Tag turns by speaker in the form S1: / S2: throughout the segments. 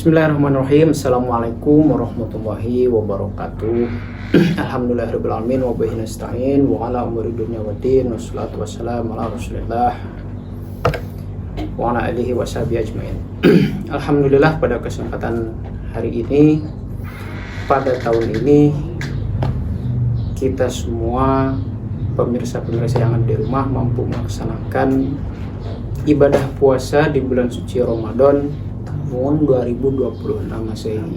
S1: Bismillahirrahmanirrahim. Assalamualaikum warahmatullahi wabarakatuh. Alhamdulillahirabbil alamin wa bihi nasta'in wa ala umuri dunya waddin wassalatu wassalamu ala Rasulillah wa ala alihi washabihi ajmain. Alhamdulillah, pada kesempatan hari ini, pada tahun ini, kita semua pemirsa-pemirsa yang ada di rumah mampu melaksanakan ibadah puasa di bulan suci Ramadan tahun 2026 Masehi.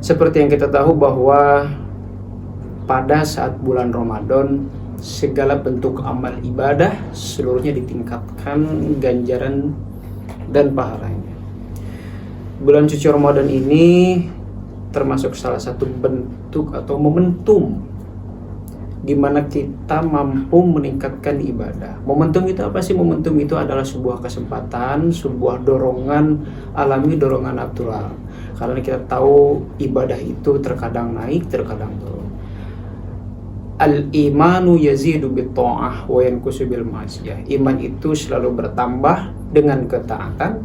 S1: Seperti yang kita tahu bahwa pada saat bulan Ramadan segala bentuk amal ibadah seluruhnya ditingkatkan ganjaran dan pahalanya. Bulan suci Ramadan ini termasuk salah satu bentuk atau momentum di mana kita mampu meningkatkan ibadah. Momentum itu apa sih? Momentum itu adalah sebuah kesempatan, sebuah dorongan alami, dorongan natural. Karena kita tahu ibadah itu terkadang naik, terkadang turun. Al-imanu yazidu bit-ta'ah wa yanqusu bil ma'siyah. Iman itu selalu bertambah dengan ketaatan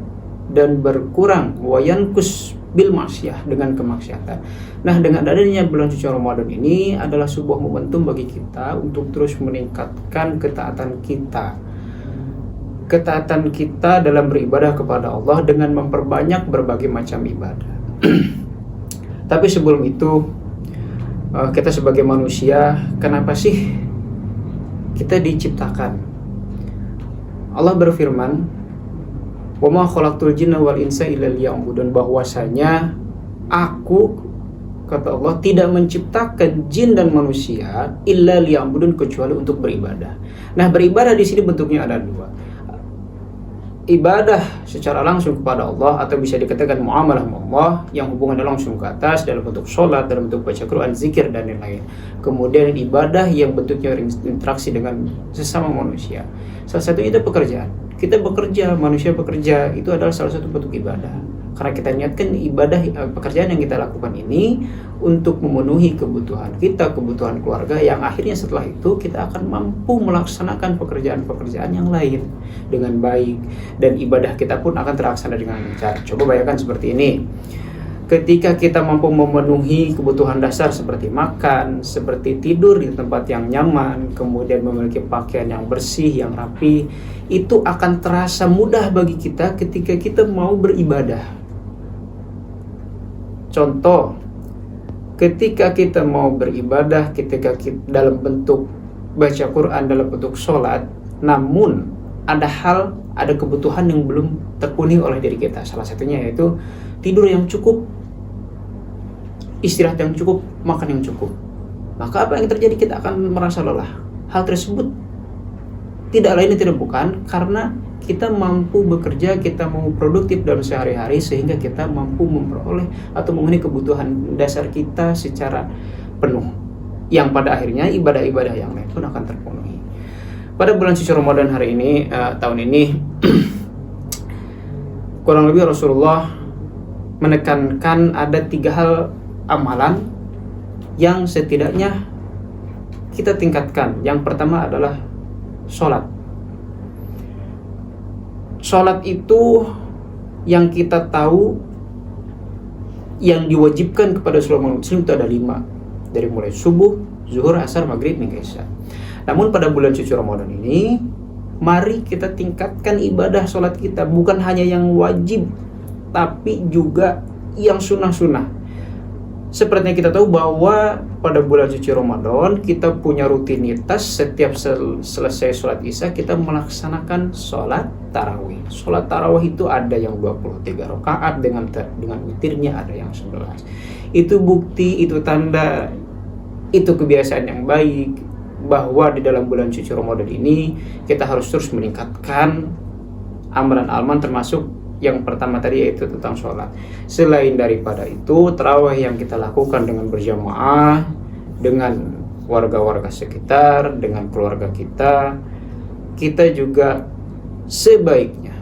S1: dan berkurang wa yanqus bil ma'siyah, dengan kemaksiatan. Nah, dengan adanya bulan suci Ramadan ini adalah sebuah momentum bagi kita untuk terus meningkatkan ketaatan kita. Ketaatan kita dalam beribadah kepada Allah dengan memperbanyak berbagai macam ibadah. Tapi sebelum itu, kita sebagai manusia, kenapa sih kita diciptakan? Allah berfirman, wa ma khalaqtul jinna wal insa illa liya'budun, bahwasanya aku, kata Allah, tidak menciptakan jin dan manusia illa liya'budun, kecuali untuk beribadah. Nah, beribadah di sini bentuknya ada dua. Ibadah secara langsung kepada Allah, atau bisa dikatakan muamalah Allah yang hubungannya langsung ke atas dalam bentuk sholat, dalam bentuk baca Quran, zikir dan lain-lain. Kemudian ibadah yang bentuknya interaksi dengan sesama manusia. Salah satu itu pekerjaan. Kita bekerja, manusia bekerja, itu adalah salah satu bentuk ibadah. Karena kita niatkan ibadah, pekerjaan yang kita lakukan ini untuk memenuhi kebutuhan kita, kebutuhan keluarga, yang akhirnya setelah itu kita akan mampu melaksanakan pekerjaan-pekerjaan yang lain dengan baik, dan ibadah kita pun akan terlaksana dengan lancar. Coba bayangkan seperti ini. Ketika kita mampu memenuhi kebutuhan dasar seperti makan, seperti tidur di tempat yang nyaman, kemudian memiliki pakaian yang bersih, yang rapi, itu akan terasa mudah bagi kita ketika kita mau beribadah. Contoh, ketika kita mau beribadah, ketika kita dalam bentuk baca Quran, dalam bentuk sholat, namun ada kebutuhan yang belum terpenuhi oleh diri kita. Salah satunya yaitu tidur yang cukup, istirahat yang cukup, makan yang cukup. Maka apa yang terjadi? Kita akan merasa lelah. Hal tersebut tidak lain dan tidak bukan karena kita mampu bekerja, kita mau produktif dalam sehari-hari, sehingga kita mampu memperoleh atau memenuhi kebutuhan dasar kita secara penuh, yang pada akhirnya ibadah-ibadah yang lain pun akan terpenuhi. Pada bulan suci Ramadan hari ini, tahun ini, kurang lebih Rasulullah menekankan ada 3 hal amalan yang setidaknya kita tingkatkan. Yang pertama adalah sholat. Sholat itu yang kita tahu yang diwajibkan kepada seluruh muslim itu ada 5, dari mulai subuh, zuhur, asar, maghrib, hingga isya. Namun pada bulan suci Ramadan ini, mari kita tingkatkan ibadah sholat kita, bukan hanya yang wajib, tapi juga yang sunnah-sunnah. Seperti yang kita tahu bahwa pada bulan suci Ramadan kita punya rutinitas, setiap selesai sholat isya kita melaksanakan sholat tarawih. Sholat tarawih itu ada yang 23 rakaat dengan witirnya ada yang 11. Itu bukti, itu tanda, itu kebiasaan yang baik bahwa di dalam bulan suci Ramadan ini kita harus terus meningkatkan amalan-amalan, termasuk yang pertama tadi yaitu tentang sholat. Selain daripada itu, tarawih yang kita lakukan dengan berjamaah dengan warga-warga sekitar, dengan keluarga kita juga sebaiknya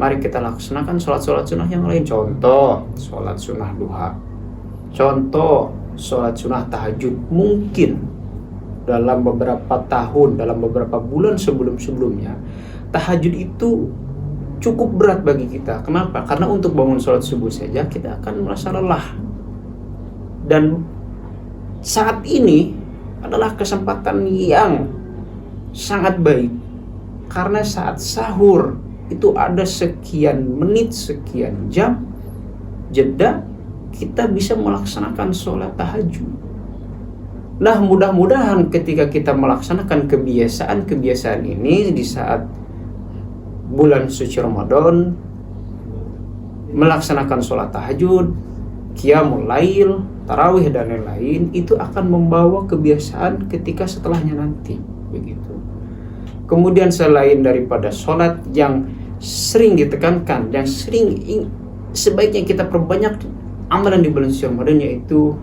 S1: mari kita laksanakan sholat-sholat sunnah yang lain. Contoh, sholat sunnah duha, contoh sholat sunnah tahajud. Mungkin dalam beberapa tahun, dalam beberapa bulan sebelum-sebelumnya, tahajud itu cukup berat bagi kita. Kenapa? Karena untuk bangun sholat subuh saja kita akan merasa lelah. Dan saat ini adalah kesempatan yang sangat baik, karena saat sahur itu ada sekian menit, sekian jam jeda, kita bisa melaksanakan sholat tahajud. Nah, mudah-mudahan ketika kita melaksanakan kebiasaan-kebiasaan ini di saat bulan suci Ramadan, melaksanakan sholat tahajud, qiyamul lail, tarawih dan lain-lain, itu akan membawa kebiasaan ketika setelahnya nanti, begitu. Kemudian selain daripada sholat yang sering ditekankan, yang sebaiknya kita perbanyak amalan di bulan suci Ramadan, yaitu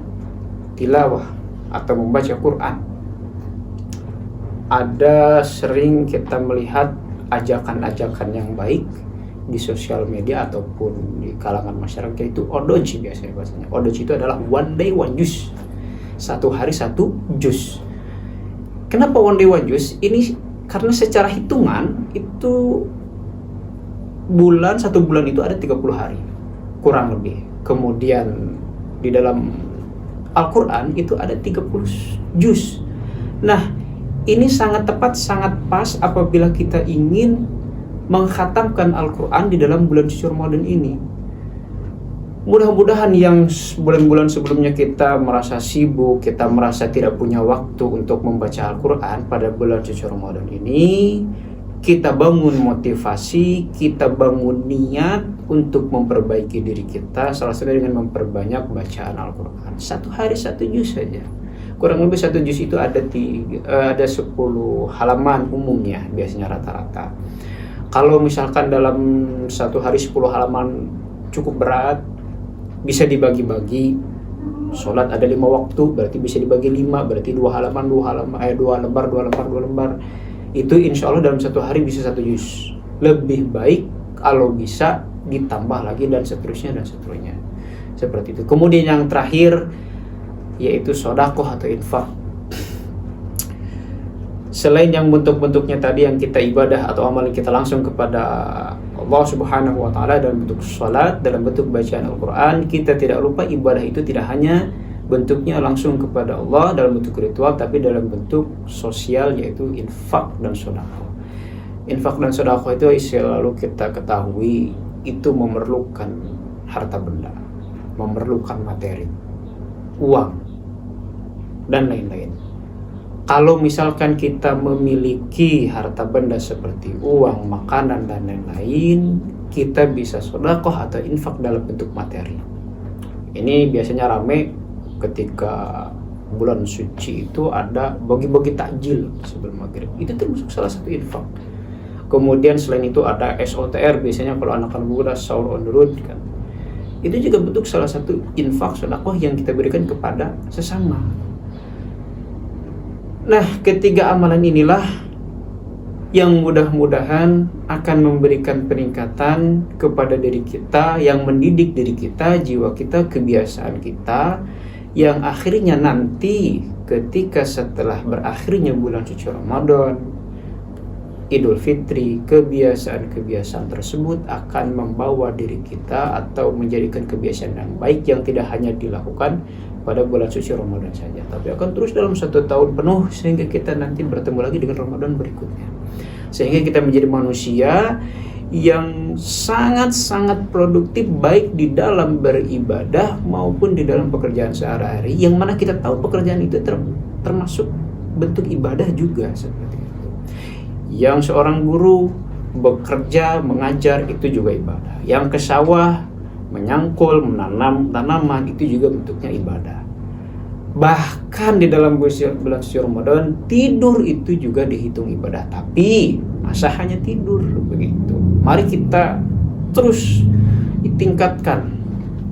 S1: tilawah atau membaca Quran. Ada sering kita melihat ajakan-ajakan yang baik di sosial media ataupun di kalangan masyarakat, itu odoji biasanya bahasanya. Odoji itu adalah one day one juz, satu hari satu juz. Kenapa one day one juz? Ini karena secara hitungan itu satu bulan itu ada 30 hari kurang lebih. Kemudian di dalam Al-Quran itu ada 30 juz. Nah, ini sangat tepat, sangat pas apabila kita ingin mengkhatamkan Al-Quran di dalam bulan suci Ramadan ini. Mudah-mudahan yang bulan-bulan sebelumnya kita merasa sibuk, kita merasa tidak punya waktu untuk membaca Al-Quran, pada bulan suci Ramadan ini kita bangun motivasi, kita bangun niat untuk memperbaiki diri kita, salah satunya dengan memperbanyak bacaan Al-Quran. Satu hari satu juz saja. Kurang lebih satu juz itu ada 10 halaman umumnya biasanya rata-rata. Kalau misalkan dalam satu hari 10 halaman cukup berat, bisa dibagi-bagi. Sholat ada 5 waktu, berarti bisa dibagi 5, berarti 2 lembar. Itu insya Allah dalam satu hari bisa satu juz. Lebih baik kalau bisa ditambah lagi dan seterusnya. Seperti itu. Kemudian yang terakhir yaitu sedekah atau infak. Selain yang bentuk-bentuknya tadi yang kita ibadah atau amal kita langsung kepada Allah Subhanahu wa taala dalam bentuk salat, dalam bentuk bacaan Al-Qur'an, kita tidak lupa ibadah itu tidak hanya bentuknya langsung kepada Allah dalam bentuk ritual, tapi dalam bentuk sosial, yaitu infak dan sedekah. Infak dan sedekah itu selalu kita ketahui itu memerlukan harta benda, memerlukan materi, uang dan lain-lain. Kalau misalkan kita memiliki harta benda seperti uang, makanan dan lain-lain, kita bisa sedekah atau infak dalam bentuk materi. Ini biasanya rame ketika bulan suci itu ada bagi-bagi takjil sebelum maghrib. Itu termasuk salah satu infak. Kemudian selain itu ada SOTR, biasanya kalau anak-anak muda sahur on the road kan. Itu juga bentuk salah satu infak sedekah yang kita berikan kepada sesama. Nah, ketiga amalan inilah yang mudah-mudahan akan memberikan peningkatan kepada diri kita, yang mendidik diri kita, jiwa kita, kebiasaan kita, yang akhirnya nanti ketika setelah berakhirnya bulan suci Ramadan, Idul Fitri, kebiasaan-kebiasaan tersebut akan membawa diri kita atau menjadikan kebiasaan yang baik yang tidak hanya dilakukan pada bulan suci Ramadan saja, tapi akan terus dalam 1 tahun penuh, sehingga kita nanti bertemu lagi dengan Ramadan berikutnya, sehingga kita menjadi manusia yang sangat-sangat produktif baik di dalam beribadah maupun di dalam pekerjaan sehari-hari, yang mana kita tahu pekerjaan itu termasuk bentuk ibadah juga seperti itu. Yang seorang guru bekerja mengajar itu juga ibadah, yang ke sawah menyangkul, menanam tanaman itu juga bentuknya ibadah. Bahkan di dalam bulan suci Ramadan, tidur itu juga dihitung ibadah, tapi masa hanya tidur begitu. Mari kita terus tingkatkan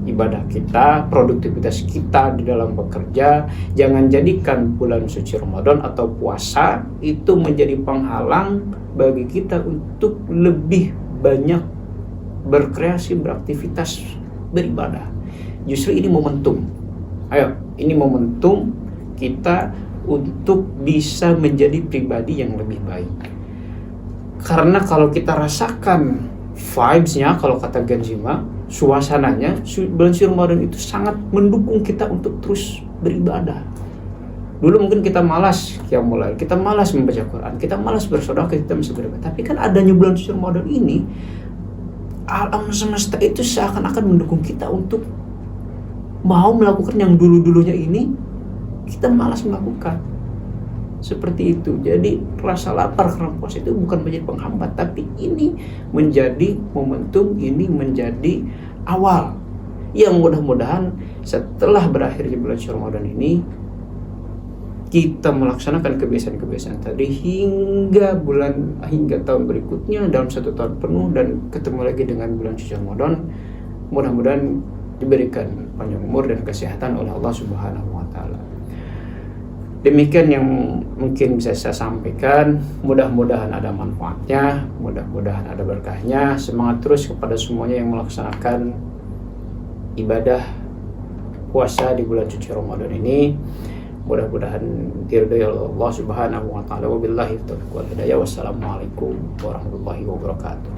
S1: ibadah kita, produktivitas kita di dalam bekerja. Jangan jadikan bulan suci Ramadan atau puasa itu menjadi penghalang bagi kita untuk lebih banyak berkreasi, beraktivitas, beribadah. Justru ini momentum. Ayo, ini momentum kita untuk bisa menjadi pribadi yang lebih baik. Karena kalau kita rasakan vibes-nya, kalau kata Genzima, suasananya bulan suci Ramadan itu sangat mendukung kita untuk terus beribadah. Dulu mungkin kita malas qiyamul lail, kita malas membaca Quran, kita malas bersedekah, kita masih beribadah. Tapi kan adanya bulan suci Ramadan ini, alam semesta itu seakan-akan mendukung kita untuk mau melakukan yang dulu-dulunya ini kita malas melakukan. Seperti itu. Jadi rasa lapar karena puasa itu bukan menjadi penghambat, tapi ini menjadi momentum, ini menjadi awal yang mudah-mudahan setelah berakhirnya bulan suci Ramadan ini kita melaksanakan kebiasaan-kebiasaan tadi hingga tahun berikutnya dalam 1 tahun penuh, dan ketemu lagi dengan bulan suci Ramadan. Mudah-mudahan diberikan panjang umur dan kesehatan oleh Allah Subhanahu wa taala. Demikian yang mungkin bisa saya sampaikan. Mudah-mudahan ada manfaatnya, mudah-mudahan ada berkahnya. Semangat terus kepada semuanya yang melaksanakan ibadah puasa di bulan suci Ramadan ini. Mudah-mudahan diridhai oleh Allah Subhanahu wa taala. Wabillahi taufiq wal hidayah. Wassalamualaikum warahmatullahi wabarakatuh.